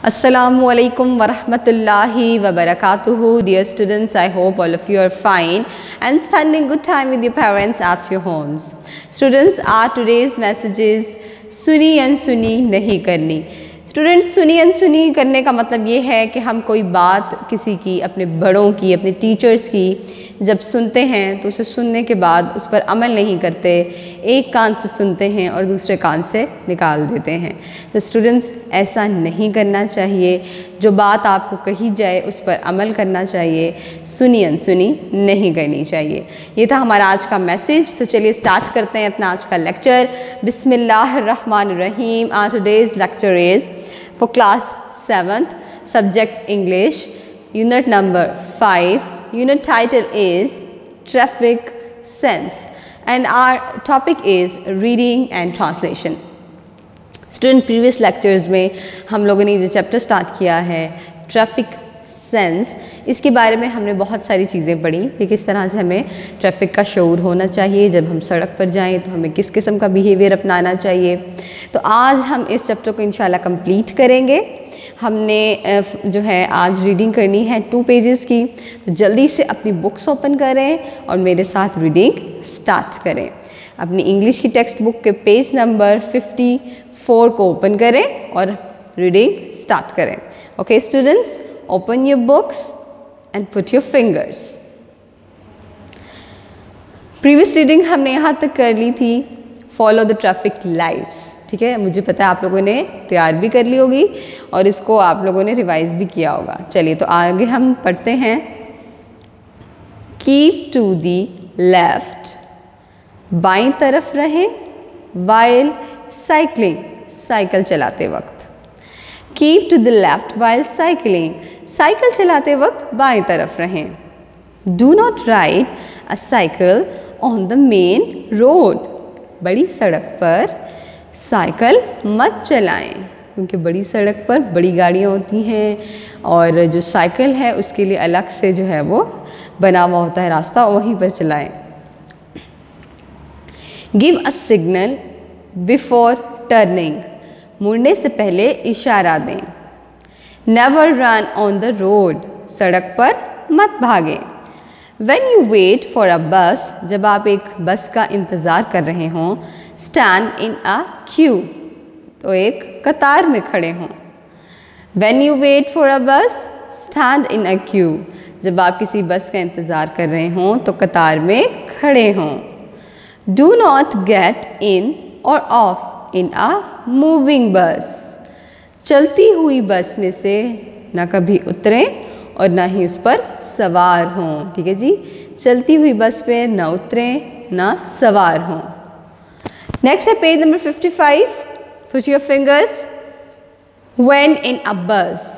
Assalamualaikum warahmatullahi wabarakatuh. Dear students, I hope all of you are fine and spending good time with your parents at your homes. Students, our today's message is सुनी अनसुनी नहीं करनी. Student, सुनी अनसुनी करने का मतलब ये है कि हम कोई बात किसी की, अपने बड़ों की, अपने टीचर्स की जब सुनते हैं तो उसे सुनने के बाद उस पर अमल नहीं करते, एक कान से सुनते हैं और दूसरे कान से निकाल देते हैं. तो स्टूडेंट्स, ऐसा नहीं करना चाहिए. जो बात आपको कही जाए उस पर अमल करना चाहिए, सुनी अनसुनी नहीं करनी चाहिए. ये था हमारा आज का मैसेज. तो चलिए स्टार्ट करते हैं अपना आज का लेक्चर. बिस्मिल्लाहिर्रहमानिर्रहीम. Our today's lecture is for class 7th, subject English, unit number 5. Unit title is Traffic Sense and our topic is reading and translation. Student, previous lectures में हम लोगों ने जो चैप्टर स्टार्ट किया है ट्रैफिक सेंस, इसके बारे में हमने बहुत सारी चीज़ें पढ़ी कि किस तरह से हमें ट्रैफिक का शऊर होना चाहिए, जब हम सड़क पर जाएं तो हमें किस किस्म का बिहेवियर अपनाना चाहिए. तो आज हम इस चैप्टर को इंशाल्लाह कंप्लीट करेंगे. हमने जो है आज रीडिंग करनी है 2 पेजेस की. तो जल्दी से अपनी बुक्स ओपन करें और मेरे साथ रीडिंग स्टार्ट करें. अपनी इंग्लिश की टेक्स्ट बुक के पेज नंबर 54 को ओपन करें और रीडिंग स्टार्ट करें. Okay students, open your books and put your fingers. Previous reading हमने यहाँ तक कर ली थी. Follow the traffic lights. ठीक है, मुझे पता है आप लोगों ने तैयार भी कर ली होगी और इसको आप लोगों ने रिवाइज भी किया होगा. चलिए तो आगे हम पढ़ते हैं. Keep to the left. बाईं तरफ रहें while cycling. साइकिल चलाते वक्त. Keep to the left while cycling. Cycle चलाते वक्त बाएं तरफ रहें. Do not ride a cycle on the main road. बड़ी सड़क पर साइकिल मत चलाएं क्योंकि बड़ी सड़क पर बड़ी गाड़ियाँ होती हैं और जो साइकिल है उसके लिए अलग से जो है वो बना हुआ होता है रास्ता, वहीं पर चलाएं. Give a signal before turning. मुड़ने से पहले इशारा दें. Never run on the road. सड़क पर मत भागें. When you wait for a bus, जब आप एक बस का इंतज़ार कर रहे हों, stand in a queue. तो एक कतार में खड़े हों. When you wait for a bus, stand in a queue. जब आप किसी बस का इंतज़ार कर रहे हों तो कतार में खड़े हों. Do not get in or off in a moving bus. चलती हुई बस में से ना कभी उतरें और ना ही उस पर सवार हों. ठीक है जी, चलती हुई बस पे ना उतरें ना सवार हों. नेक्स्ट है page number 55. Put your fingers. When in a bus,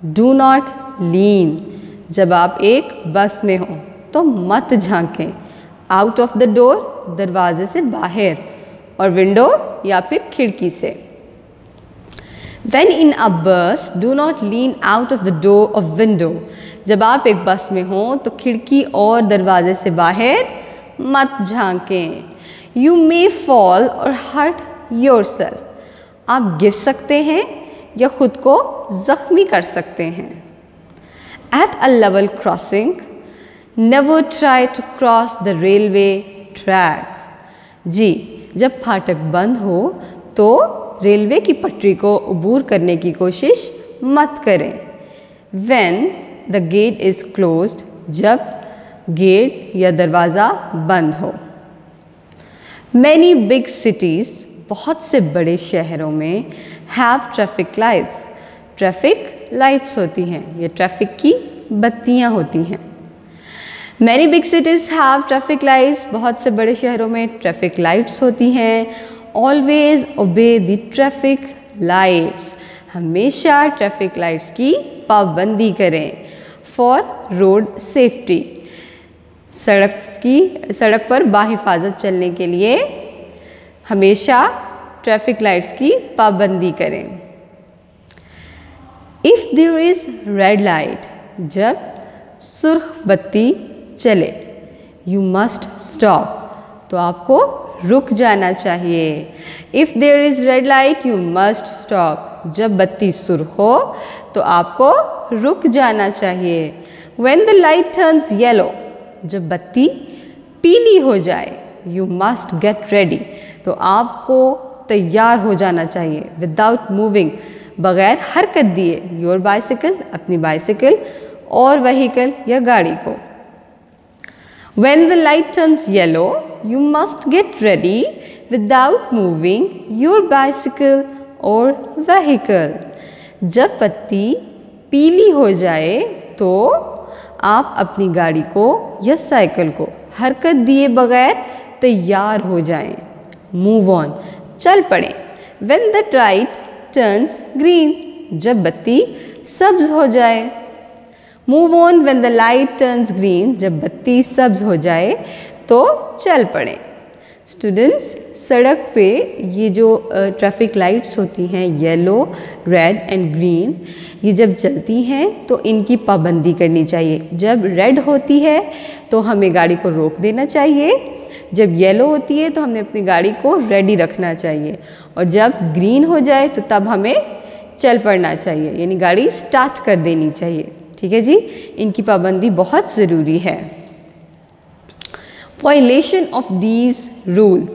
do not lean. जब आप एक बस में हो तो मत झांकें. Out of the door, दरवाजे से बाहर, और विंडो या फिर खिड़की से. When in a bus, do not lean out of the door of window. जब आप एक बस में हो तो खिड़की और दरवाजे से बाहर मत झांकें. You may fall or hurt yourself. आप गिर सकते हैं या खुद को जख्मी कर सकते हैं. At a level crossing, never try to cross the railway track. जी, जब फाटक बंद हो तो रेलवे की पटरी को अबूर करने की कोशिश मत करें. When the gate is closed, जब गेट या दरवाज़ा बंद हो. Many big cities, बहुत से बड़े शहरों में have traffic lights. Traffic lights होती हैं, ये ट्रैफिक की बत्तियाँ होती हैं. Many big cities have traffic lights. बहुत से बड़े शहरों में ट्रैफिक लाइट्स होती हैं. Always obey the traffic lights. हमेशा ट्रैफिक लाइट्स की पाबंदी करें. For road safety. सड़क पर बाहिफाजत चलने के लिए हमेशा ट्रैफिक लाइट्स की पाबंदी करें. If there is red light, जब सुर्ख बत्ती चले, you must stop. तो आपको रुक जाना चाहिए। If there is red light you must stop. जब बत्ती सुर्ख हो तो आपको रुक जाना चाहिए। When the light turns yellow, जब बत्ती पीली हो जाए, यू मस्ट गेट रेडी, तो आपको तैयार हो जाना चाहिए। विदाउट मूविंग, बगैर हरकत दिए, योर बाइसिकल, अपनी बाइसिकल और व्हीकल या गाड़ी को। When the light turns yellow, you must get ready without moving your bicycle or vehicle. जब बत्ती पीली हो जाए तो आप अपनी गाड़ी को या साइकिल को हरकत दिए बगैर तैयार हो जाएं। Move on, चल पड़ें। When the light turns green, जब बत्ती सब्ज हो जाए। Move on when the light turns green, जब बत्ती सब्ज हो जाए तो चल पड़ें। स्टूडेंट्स, सड़क पे ये जो ट्रैफिक लाइट्स होती हैं येलो, रेड एंड ग्रीन, ये जब जलती हैं तो इनकी पाबंदी करनी चाहिए। जब रेड होती है तो हमें गाड़ी को रोक देना चाहिए, जब येलो होती है तो हमें अपनी गाड़ी को रेडी रखना चाहिए, और जब ग्रीन हो जाए तो तब हमें चल पड़ना चाहिए, यानी गाड़ी स्टार्ट कर देनी चाहिए। ठीक है जी, इनकी पाबंदी बहुत ज़रूरी है। वायलेशन ऑफ दीज रूल्स,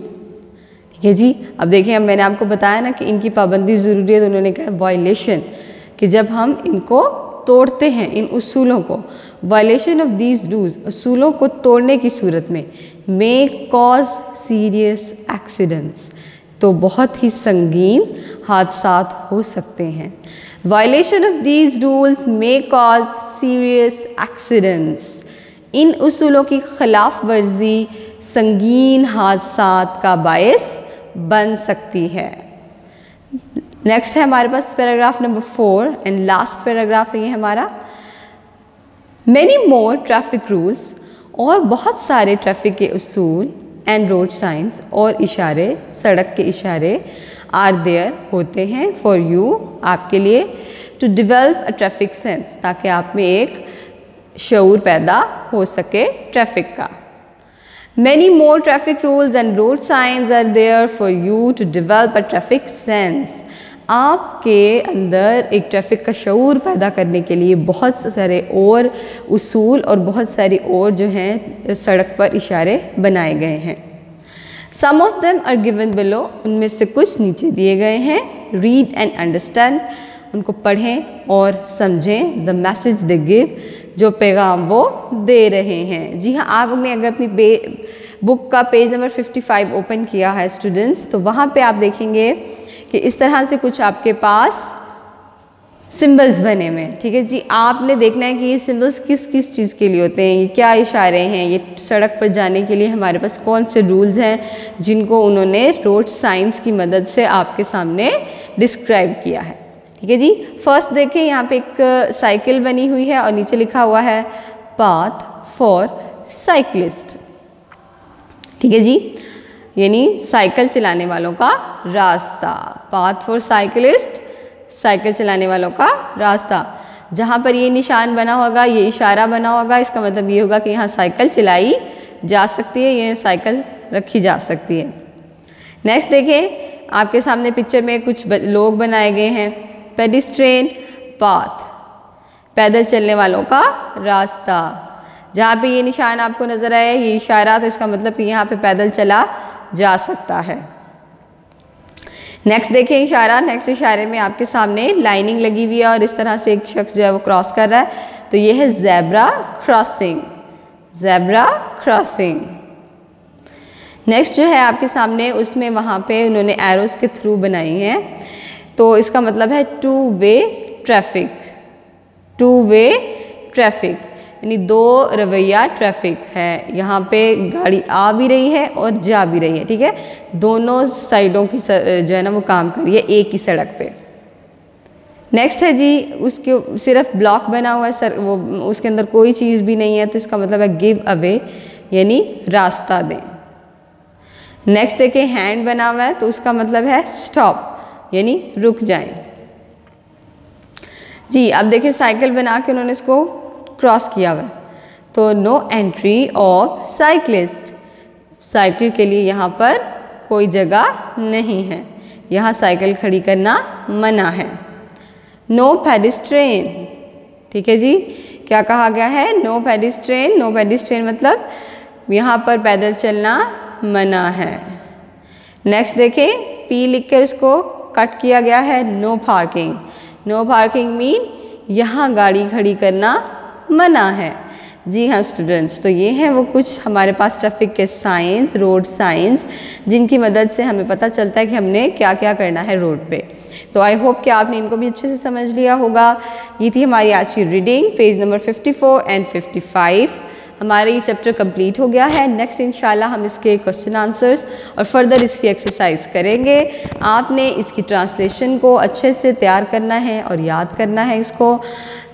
ठीक है जी। अब देखिए, अब मैंने आपको बताया ना कि इनकी पाबंदी ज़रूरी है, तो उन्होंने कहा वायलेशन, कि जब हम इनको तोड़ते हैं, इन उसूलों को, वायलेशन ऑफ दीज रूल्स, उसूलों को तोड़ने की सूरत में, मे कॉज सीरियस एक्सीडेंट्स, तो बहुत ही संगीन हादसात हो सकते हैं। Violation of these rules may cause serious accidents. इन उसूलों की खिलाफ वर्जी संगीन हादसात का बायस बन सकती है। नेक्स्ट है हमारे पास paragraph number 4 and last paragraph है ये हमारा। Many more traffic rules, और बहुत सारे ट्रैफिक के उसूल एंड रोड साइंस और इशारे, सड़क के इशारे आर देयर होते हैं फॉर यू, आपके लिए, to develop a traffic sense, ताकि आप में एक शऊर पैदा हो सके ट्रैफिक का। Many more traffic rules and road signs are there for you to develop a traffic sense. आपके अंदर एक ट्रैफिक का शऊर पैदा करने के लिए बहुत सारे और उसूल और बहुत सारे और जो हैं सड़क पर इशारे बनाए गए हैं। Some of them are given below, उनमें से कुछ नीचे दिए गए हैं। Read and understand, उनको पढ़ें और समझें। The message they give, जो पैगाम वो दे रहे हैं। जी हाँ, आपने अगर अपनी बुक का पेज नंबर 55 ओपन किया है स्टूडेंट्स, तो वहाँ पे आप देखेंगे कि इस तरह से कुछ आपके पास सिंबल्स बने हुए हैं। ठीक है जी, आपने देखना है कि ये सिंबल्स किस किस चीज़ के लिए होते हैं, ये क्या इशारे हैं, ये सड़क पर जाने के लिए हमारे पास कौन से रूल्स हैं जिनको उन्होंने रोड साइंस की मदद से आपके सामने डिस्क्राइब किया है। ठीक है जी, फर्स्ट देखें, यहाँ पे एक साइकिल बनी हुई है और नीचे लिखा हुआ है पाथ फॉर साइकिलिस्ट। ठीक है जी, यानी साइकिल चलाने वालों का रास्ता। पाथ फॉर साइकिलिस्ट, साइकिल चलाने वालों का रास्ता। जहाँ पर ये निशान बना होगा, ये इशारा बना होगा, इसका मतलब ये होगा कि यहाँ साइकिल चलाई जा सकती है, ये साइकिल रखी जा सकती है। नेक्स्ट देखें, आपके सामने पिक्चर में कुछ लोग बनाए गए हैं। पेडिस्ट्रियन पाथ, पैदल चलने वालों का रास्ता। जहाँ पे ये निशान आपको नज़र आया, ये इशारा, तो इसका मतलब कि यहाँ पे पैदल चला जा सकता है। नेक्स्ट देखें इशारा, नेक्स्ट इशारे में आपके सामने लाइनिंग लगी हुई है और इस तरह से एक शख्स जो है वो क्रॉस कर रहा है, तो ये है zebra crossing, zebra crossing. Next जो है आपके सामने, उसमें वहाँ पे उन्होंने एरोस के थ्रू बनाई हैं, तो इसका मतलब है two way traffic, two way traffic, यानी दो रवैया ट्रैफिक है। यहाँ पे गाड़ी आ भी रही है और जा भी रही है। ठीक है, दोनों साइडों की जो है ना वो काम कर रही है एक ही सड़क पे। नेक्स्ट है जी, उसके सिर्फ ब्लॉक बना हुआ है सर, वो उसके अंदर कोई चीज़ भी नहीं है, तो इसका मतलब है गिव अवे, यानी रास्ता दें। नेक्स्ट देखिए, हैंड बना हुआ है, तो उसका मतलब है स्टॉप, यानी रुक जाएं। जी, अब देखिए साइकिल बना के उन्होंने इसको क्रॉस किया हुआ है, तो no entry of cyclist, cycle के लिए यहाँ पर कोई जगह नहीं है, यहाँ साइकिल खड़ी करना मना है। नो पेडिस्ट्रेन, ठीक है जी, क्या कहा गया है? No pedestrian. नो पेडिस्ट्रेन मतलब यहाँ पर पैदल चलना मना है। नेक्स्ट देखें, पी लिखकर इसको कट किया गया है। No parking. No parking mean यहाँ गाड़ी खड़ी करना मना है। जी हाँ स्टूडेंट्स, तो ये हैं वो कुछ हमारे पास ट्रैफिक के साइंस, रोड साइंस, जिनकी मदद से हमें पता चलता है कि हमने क्या क्या करना है रोड पे। तो आई होप कि आपने इनको भी अच्छे से समझ लिया होगा। ये थी हमारी आज की रीडिंग, पेज नंबर 54 एंड 55। हमारा ये चैप्टर कंप्लीट हो गया है। नेक्स्ट इंशाल्लाह हम इसके क्वेश्चन आंसर्स और फर्दर इसकी एक्सरसाइज करेंगे। आपने इसकी ट्रांसलेशन को अच्छे से तैयार करना है और याद करना है इसको,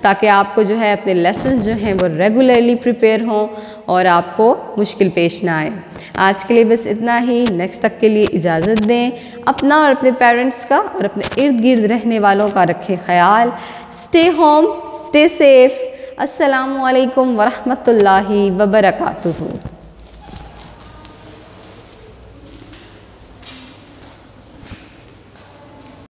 ताकि आपको जो है अपने लेसन जो हैं वो रेगुलरली प्रिपेयर हों और आपको मुश्किल पेश ना आए। आज के लिए बस इतना ही। नेक्स्ट तक के लिए इजाज़त दें। अपना और अपने पेरेंट्स का और अपने इर्द गिर्द रहने वालों का रखें ख्याल। Stay home, stay safe. अस्सलामु अलैकुम वरहमतुल्लाहि वबरकातुहू।